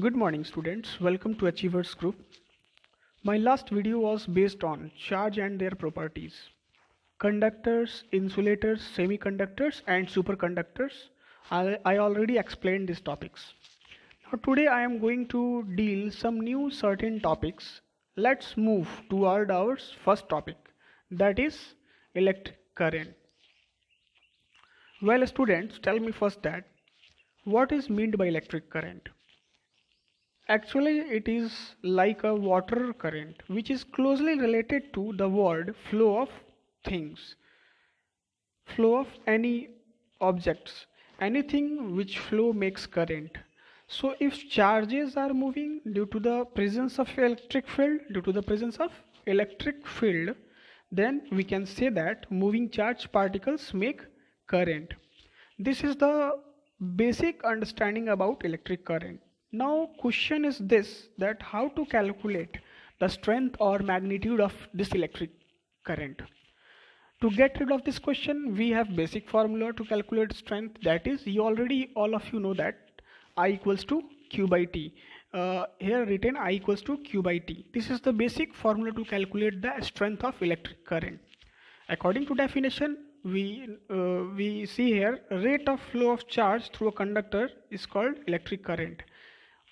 Good morning students, welcome to Achievers Group. My last video was based on charge and their properties. Conductors, insulators, semiconductors and superconductors. I already explained these topics. Now today I am going to deal some new certain topics. Let's move toward our first topic, that is electric current. Well students, tell me first that what is meant by electric current? Actually, it is like a water current, which is closely related to the word flow of things, flow of any objects, anything which flow makes current. So, if charges are moving due to the presence of electric field, then we can say that moving charge particles make current. This is the basic understanding about electric current. Now question is this, that how to calculate the strength or magnitude of this electric current. To get rid of this question, we have basic formula to calculate strength, that is all of you know that I equals to Q by T. Here written I equals to Q by T. This is the basic formula to calculate the strength of electric current. According to definition, we see here rate of flow of charge through a conductor is called electric current.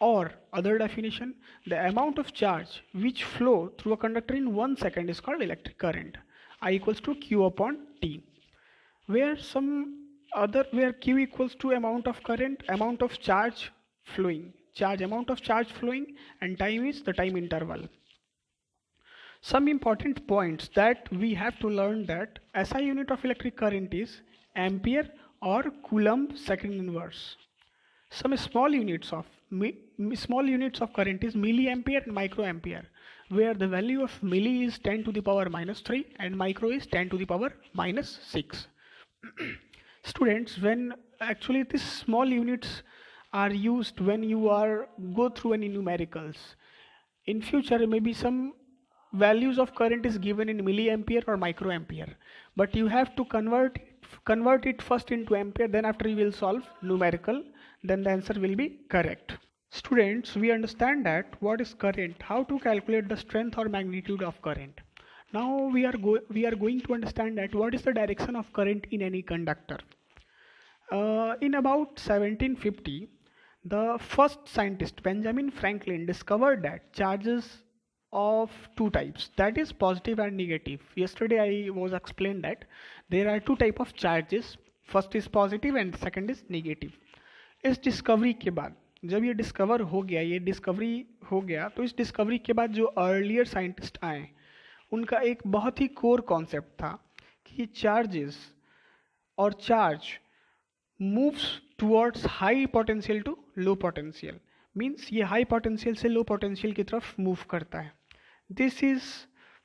Or other definition, the amount of charge which flow through a conductor in 1 second is called electric current. I equals to Q upon T. Where Q equals to amount of current, amount of charge flowing, amount of charge flowing, and time is the time interval. Some important points that we have to learn, that SI unit of electric current is ampere or coulomb second inverse. Some small units of current is milliampere and microampere, where the value of milli is 10 to the power minus 3 and micro is 10 to the power minus 6. Students, when actually these small units are used when you are go through any numericals. In future maybe some values of current is given in milliampere or microampere, but you have to convert it first into ampere, then after you will solve numerical, then the answer will be correct. Students, we understand that what is current, how to calculate the strength or magnitude of current. Now we are going to understand that what is the direction of current in any conductor. In about 1750, the first scientist Benjamin Franklin discovered that charges of two types, that is positive and negative. Yesterday I was explained that there are two type of charges, first is positive and second is negative. इस discovery के बाद जब ये discovery हो गया तो इस discovery के बाद जो अर्लियर साइंटिस्ट आए उनका एक बहुत ही कोर कॉन्सेप्ट था कि चार्जेस और charge moves towards high potential to low potential, means ये हाई पोटेंशियल से लो पोटेंशियल की तरफ मूव करता है. This is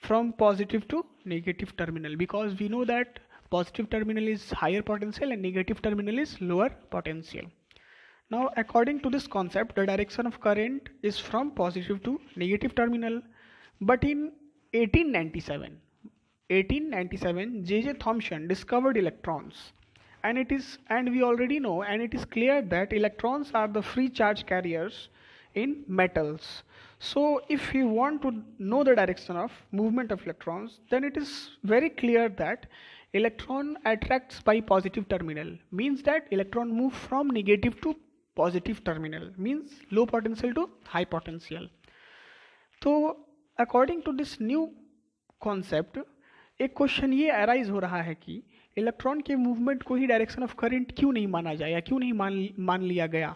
from positive to negative terminal, because we know that positive terminal is higher potential and negative terminal is lower potential. Now according to this concept, the direction of current is from positive to negative terminal. But in 1897 J.J. Thomson discovered electrons, and we already know, and it is clear that electrons are the free charge carriers in metals. So if you want to know the direction of movement of electrons, then it is very clear that electron attracts by positive terminal, means that electron move from negative to positive terminal, means low potential to high potential. तो according to this new concept एक question ये arise हो रहा है कि electron के movement को ही direction of current क्यों नहीं माना जाए या क्यों नहीं मान लिया गया.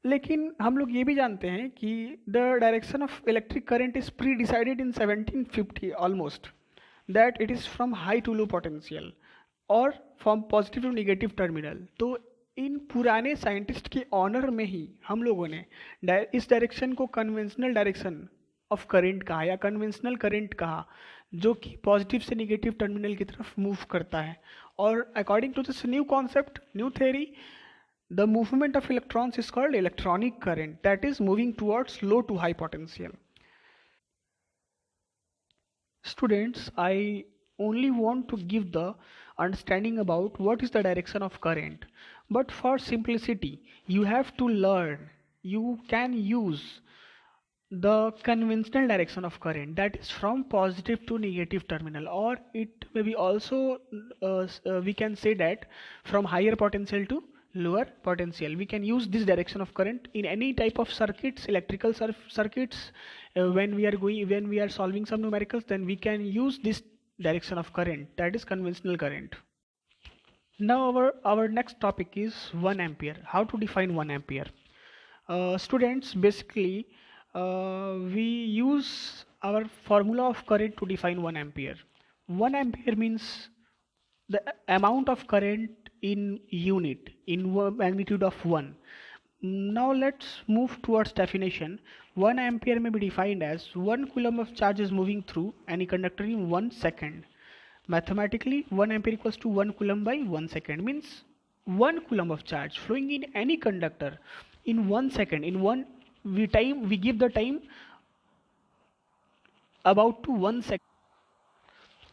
लेकिन हम लोग ये भी जानते हैं कि the direction of electric current is pre decided in 1750 almost, that it is from high to low potential और from positive to negative terminal. तो इन पुराने साइंटिस्ट के ऑनर में ही हम लोगों ने इस डायरेक्शन को कन्वेंशनल डायरेक्शन ऑफ करंट कहा या कन्वेंशनल करंट कहा, जो कि पॉजिटिव से नेगेटिव टर्मिनल की तरफ मूव करता है. और according to this new concept, new theory, the movement of electrons is called electronic current, that is moving towards low to high potential. Students, I only want to give the understanding about what is the direction of current. But for simplicity, you have to learn. You can use the conventional direction of current, that is from positive to negative terminal, or it may be also we can say that from higher potential to lower potential. We can use this direction of current in any type of circuits, electrical circuits. When we are solving some numericals, then we can use this direction of current, that is conventional current. Now our next topic is 1 ampere. How to define 1 ampere? Students, basically we use our formula of current to define 1 ampere. 1 ampere means the amount of current in unit, in magnitude of 1. Now let's move towards definition. 1 ampere may be defined as 1 coulomb of charge is moving through any conductor in 1 second. Mathematically, 1 ampere equals to 1 coulomb by 1 second, means 1 coulomb of charge flowing in any conductor in 1 second. In one we give the time about to 1 second.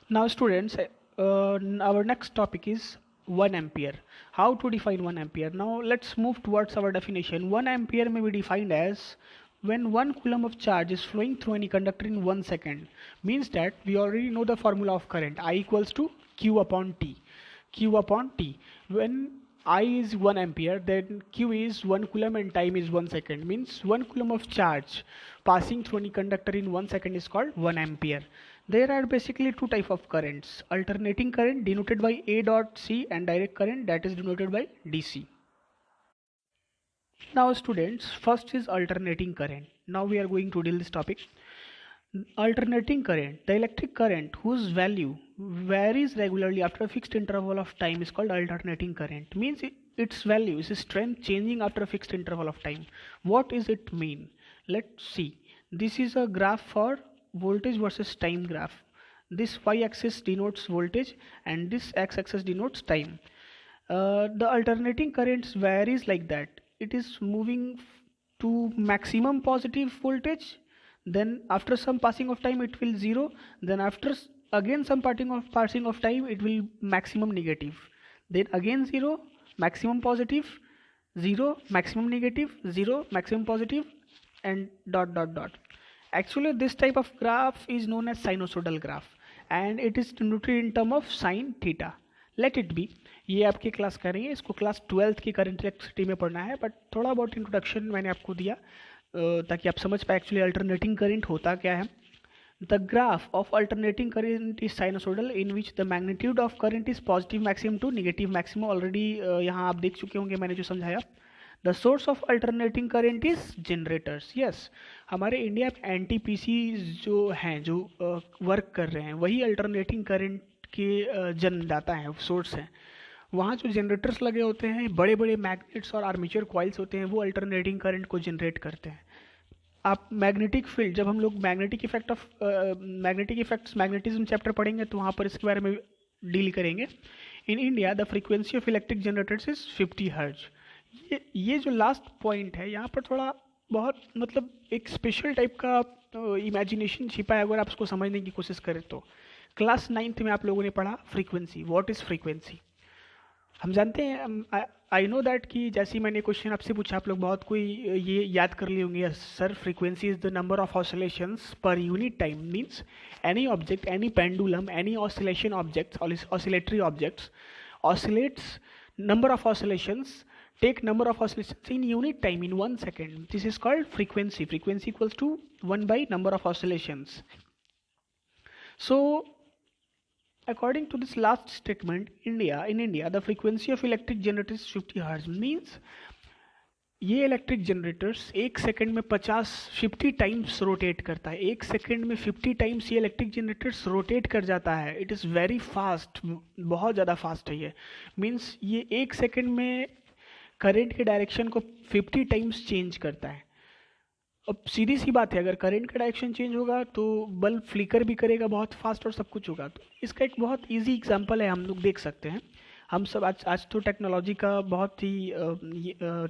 Now students, our next topic is 1 ampere. How to define 1 ampere? Now let's move towards our definition. 1 ampere may be defined as when 1 coulomb of charge is flowing through any conductor in 1 second. Means that we already know the formula of current, I equals to Q upon T. Q upon T. When I is 1 ampere, then Q is 1 coulomb and time is 1 second. Means 1 coulomb of charge passing through any conductor in 1 second is called 1 ampere. There are basically two types of currents: alternating current denoted by A dot C and direct current that is denoted by DC. Now students, first is alternating current. Now we are going to deal this topic. Alternating current, the electric current whose value varies regularly after a fixed interval of time is called alternating current. Means its value, its strength changing after a fixed interval of time. What does it mean? Let's see. This is a graph for voltage versus time graph. This y-axis denotes voltage and this x-axis denotes time. The alternating currents varies like that. It is moving to maximum positive voltage, then after some passing of time it will zero, then after again some passing of time it will maximum negative, then again zero, maximum positive, zero, maximum negative, zero, maximum positive, and dot dot dot. Actually this type of graph is known as sinusoidal graph and it is denoted in term of sin theta. Let it be. ये आपकी class कर रही है, इसको class 12th की current electricity में पढ़ना है, बट थोड़ा बहुत इंट्रोडक्शन मैंने आपको दिया ताकि आप समझ पाए एक्चुअली अल्टरनेटिंग करंट होता क्या है. The graph of alternating current is sinusoidal in which the magnitude of current is positive maximum to negative maximum. Already यहाँ आप देख चुके होंगे मैंने जो समझाया. The source of alternating current is generators. Yes, हमारे इंडिया में NTPC जो हैं, जो वर्क कर रहे हैं, वही अल्टरनेटिंग करंट के जन्मदाता हैं, सोर्स हैं. वहाँ जो जनरेटर्स लगे होते हैं, बड़े बड़े मैग्नेट्स और आर्मेचर कॉइल्स होते हैं, वो अल्टरनेटिंग करंट को जनरेट करते हैं. आप मैग्नेटिक फील्ड, जब हम लोग मैग्नेटिक इफेक्ट्स मैग्नेटिज्म चैप्टर पढ़ेंगे तो वहाँ पर इसके बारे में डील करेंगे. In India the frequency of electric generators is 50 hertz. ये जो लास्ट पॉइंट है, यहाँ पर थोड़ा बहुत मतलब एक स्पेशल टाइप का इमेजिनेशन छिपा है अगर आप उसको समझने की कोशिश करें तो. क्लास 9th में आप लोगों ने पढ़ा फ्रीक्वेंसी. What is frequency? हम जानते हैं, आई नो दैट कि जैसे मैंने क्वेश्चन आपसे पूछा, आप लोग बहुत कोई ये याद कर लिए होंगे. Sir, frequency is the number of oscillations per unit time. Means any object, any pendulum, any oscillation objects, oscillatory objects oscillates, number of oscillations, take number of oscillations in unit time in 1 second. This is called frequency. Frequency equals to 1 by number of oscillations. So according to this last statement, in India the frequency of electric generators is 50 Hz. means ये electric generators 1 second में 50 times rotate करता है. 1 second में 50 times ये electric generators rotate कर जाता है. It is very fast, बहुत ज़्यादा फास्ट है ये. मीन्स ये 1 सेकेंड में करंट के डायरेक्शन को 50 टाइम्स चेंज करता है. अब सीधी सी बात है, अगर करंट का डायरेक्शन चेंज होगा तो बल्ब फ्लिकर भी करेगा बहुत फास्ट और सब कुछ होगा. तो इसका एक बहुत ईजी एग्जाम्पल है, हम लोग देख सकते हैं. हम सब आज आज तो टेक्नोलॉजी का बहुत ही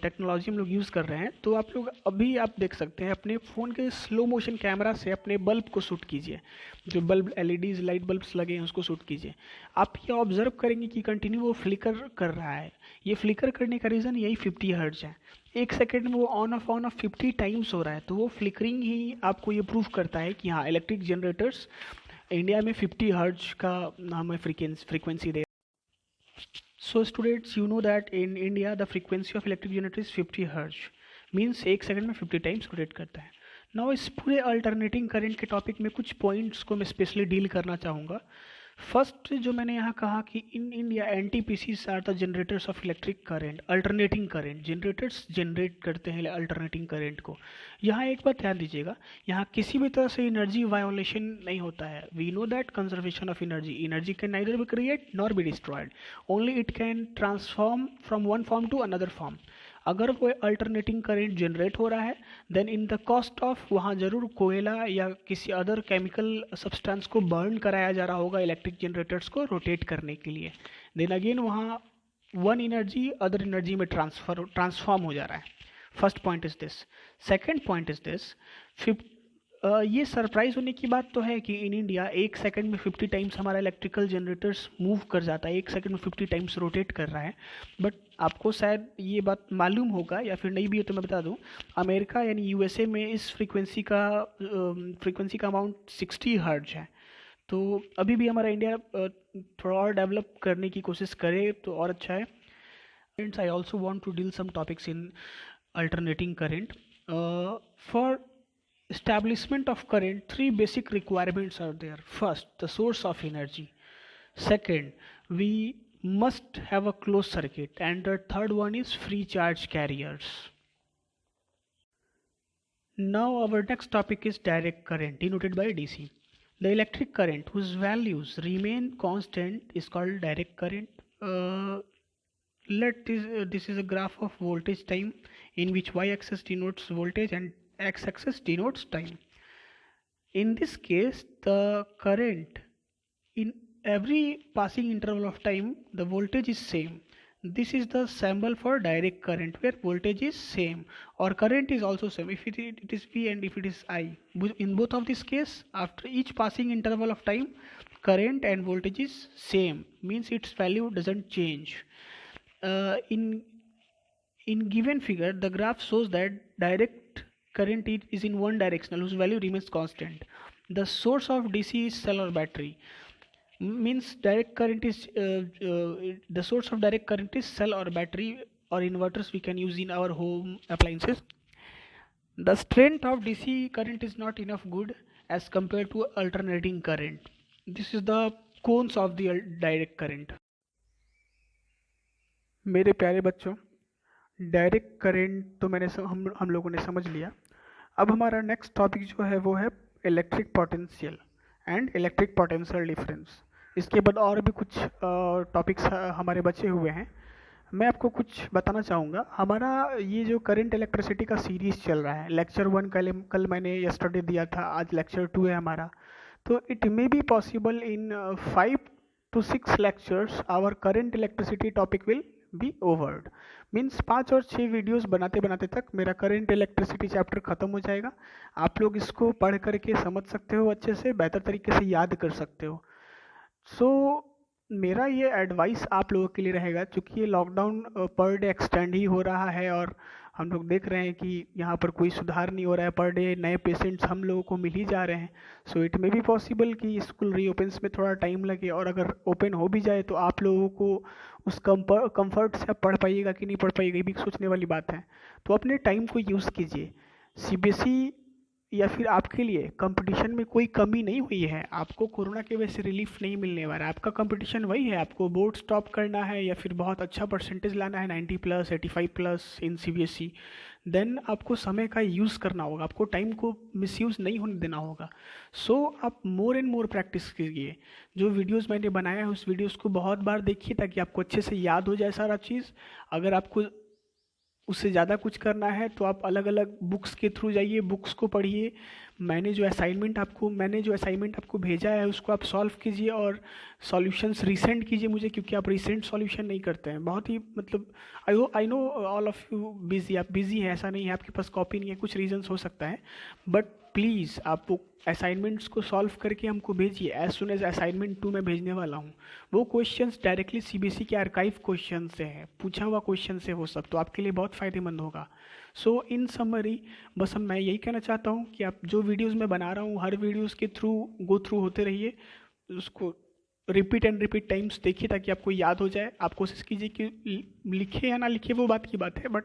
टेक्नोलॉजी हम लोग यूज़ कर रहे हैं। तो आप लोग अभी आप देख सकते हैं अपने फ़ोन के स्लो मोशन कैमरा से अपने बल्ब को शूट कीजिए, जो बल्ब एलईडीज लाइट बल्ब्स लगे हैं उसको शूट कीजिए। आप ये ऑब्जर्व करेंगे कि कंटिन्यू वो फ्लिकर कर रहा है। ये फ्लिकर करने का रीज़न यही 50 हर्ट्ज है। एक सेकेंड में वो ऑन ऑफ 50 टाइम्स हो रहा है। तो वो फ्लिकरिंग ही आपको ये प्रूव करता है कि हाँ, इलेक्ट्रिक जनरेटर्स इंडिया में 50 हर्ट्ज का हमें frequency they. So students, you know that in India the frequency of electric generator is 50 hertz, means एक सेकंड में 50 टाइम्स रोटेट करता है। नाउ इस पूरे अल्टरनेटिंग करंट के टॉपिक में कुछ पॉइंट्स को मैं स्पेशली डील करना चाहूँगा। फर्स्ट जो मैंने यहाँ कहा कि in India NTPCs are the generators of electric current, alternating current. Generators generate करते हैं अल्टरनेटिंग करंट को। यहाँ एक बात ध्यान दीजिएगा, यहाँ किसी भी तरह से एनर्जी वायोलेशन नहीं होता है। We know that conservation of energy, energy can neither be create nor be destroyed, only it can transform from one form to another form. अगर वो अल्टरनेटिंग करंट जनरेट हो रहा है then in the cost of वहाँ ज़रूर कोयला या किसी अदर केमिकल सब्सटेंस को बर्न कराया जा रहा होगा इलेक्ट्रिक जनरेटर्स को रोटेट करने के लिए। देन अगेन वहाँ वन एनर्जी अदर एनर्जी में ट्रांसफॉर्म हो जा रहा है। First point is this. Second point is this, ये सरप्राइज होने की बात तो है कि इन इंडिया एक सेकंड में 50 टाइम्स हमारा इलेक्ट्रिकल जनरेटर्स मूव कर जाता है, एक सेकंड में 50 टाइम्स रोटेट कर रहा है। बट आपको शायद ये बात मालूम होगा या फिर नहीं भी है तो मैं बता दूं, अमेरिका यानी यूएसए में इस फ्रीक्वेंसी का अमाउंट 60 हर्ट्ज है। तो अभी भी हमारा इंडिया थोड़ा और डेवलप करने की कोशिश करे तो और अच्छा है। Friends, I also want to deal some topics in alternating current. For establishment of current, three basic requirements are there. First, the source of energy. Second, we must have a closed circuit, and the third one is free charge carriers. Now our next topic is direct current, denoted by DC. The electric current whose values remain constant is called direct current. This is a graph of voltage time in which y-axis denotes voltage and x-axis denotes time. In this case, the current in every passing interval of time, the voltage is same. This is the symbol for direct current where voltage is same or current is also same. If it is V and if it is I. In both of this case, after each passing interval of time, current and voltage is same, means its value doesn't change. In given figure, the graph shows that direct current is in one directional whose value remains constant. The source of DC is cell or battery, means direct current is the source of direct current is cell or battery or inverters we can use in our home appliances. The strength of DC current is not enough good as compared to alternating current. This is the cons of the direct current. मेरे प्यारे बच्चों, direct current तो हम लोगों ने समझ लिया। अब हमारा नेक्स्ट टॉपिक जो है वो है electric potential and electric potential difference. इसके बाद और भी कुछ टॉपिक्स हमारे बचे हुए हैं। मैं आपको कुछ बताना चाहूँगा। हमारा ये जो करंट इलेक्ट्रिसिटी का सीरीज़ चल रहा है, लेक्चर 1 कल मैंने यस्टरडे दिया था, आज लेक्चर 2 है हमारा। तो it may be possible in 5 to 6 lectures our current electricity topic will be over. Means 5 और 6 वीडियोस बनाते बनाते तक मेरा करंट इलेक्ट्रिसिटी चैप्टर ख़त्म हो जाएगा। आप लोग इसको पढ़ करके समझ सकते हो, अच्छे से बेहतर तरीके से याद कर सकते हो। सो मेरा ये एडवाइस आप लोगों के लिए रहेगा, क्योंकि ये लॉकडाउन पर डे एक्सटेंड ही हो रहा है और हम लोग देख रहे हैं कि यहाँ पर कोई सुधार नहीं हो रहा है। पर डे नए पेशेंट्स हम लोगों को मिल ही जा रहे हैं। So it may be possible कि स्कूल रीओपन्स में थोड़ा टाइम लगे, और अगर ओपन हो भी जाए तो आप लोगों को उस कंफर्ट से आप पढ़ पाइएगा कि नहीं पढ़ पाइएगा, ये भी सोचने वाली बात है। तो अपने टाइम को यूज़ कीजिए। सीबीएसई या फिर आपके लिए कंपटीशन में कोई कमी नहीं हुई है। आपको कोरोना की वजह से रिलीफ नहीं मिलने वाला है। आपका कंपटीशन वही है, आपको बोर्ड स्टॉप करना है या फिर बहुत अच्छा परसेंटेज लाना है, 90+, 85+ इन सीबीएसई। देन आपको समय का यूज़ करना होगा, आपको टाइम को मिसयूज़ नहीं होने देना होगा। सो आप मोर एंड मोर प्रैक्टिस कीजिए। जो वीडियोस मैंने बनाया है उस वीडियोस को बहुत बार देखिए ताकि आपको अच्छे से याद हो जाए सारा चीज़। अगर आपको उससे ज़्यादा कुछ करना है तो आप अलग अलग बुक्स के थ्रू जाइए, बुक्स को पढ़िए। मैंने जो असाइनमेंट आपको भेजा है उसको आप सॉल्व कीजिए और सॉल्यूशंस रिसेंड कीजिए मुझे, क्योंकि आप रिसेंट सॉल्यूशन नहीं करते हैं। बहुत ही मतलब I know all of you busy, आप बिजी हैं, ऐसा नहीं है आपके पास कॉपी नहीं है, कुछ रीजंस हो सकता है, बट प्लीज़ आप वो असाइनमेंट्स को सॉल्व करके हमको भेजिए एज सुन एज असाइनमेंट 2 मैं भेजने वाला हूँ। वो क्वेश्चंस डायरेक्टली सीबीएसई के आर्काइव क्वेश्चन से है, पूछा हुआ क्वेश्चन से वो सब, तो आपके लिए बहुत फ़ायदेमंद होगा। सो इन समरी बस मैं यही कहना चाहता हूँ कि आप जो वीडियोज़ मैं बना रहा हूँ हर वीडियोज़ के थ्रू गो थ्रू होते रहिए, उसको रिपीट एंड रिपीट टाइम्स देखिए ताकि आपको याद हो जाए। आप कोशिश कीजिए कि लिखे या ना लिखे वो बात की बात है, बट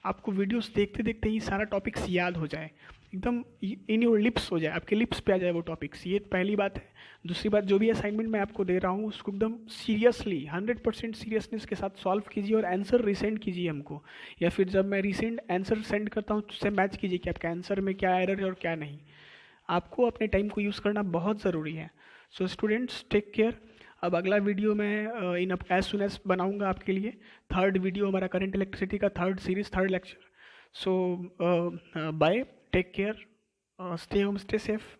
आपको वीडियोस देखते देखते ही सारा टॉपिक्स याद हो जाए, एकदम इन योर लिप्स हो जाए, आपके लिप्स पे आ जाए वो टॉपिक्स। ये पहली बात है। दूसरी बात, जो भी असाइनमेंट मैं आपको दे रहा हूँ उसको एकदम सीरियसली 100% सीरियसनेस के साथ सॉल्व कीजिए और आंसर रिसेंड कीजिए हमको, या फिर जब मैं रिसेंड आंसर सेंड करता हूँ तो उससे मैच कीजिए कि आपके आंसर में क्या एरर है और क्या नहीं। आपको अपने टाइम को यूज़ करना बहुत ज़रूरी है। So students take care. अब अगला वीडियो मैं इन एज सुन एज बनाऊंगा आपके लिए, थर्ड वीडियो हमारा करंट इलेक्ट्रिसिटी का third series third lecture. So bye, take care, stay home, stay safe.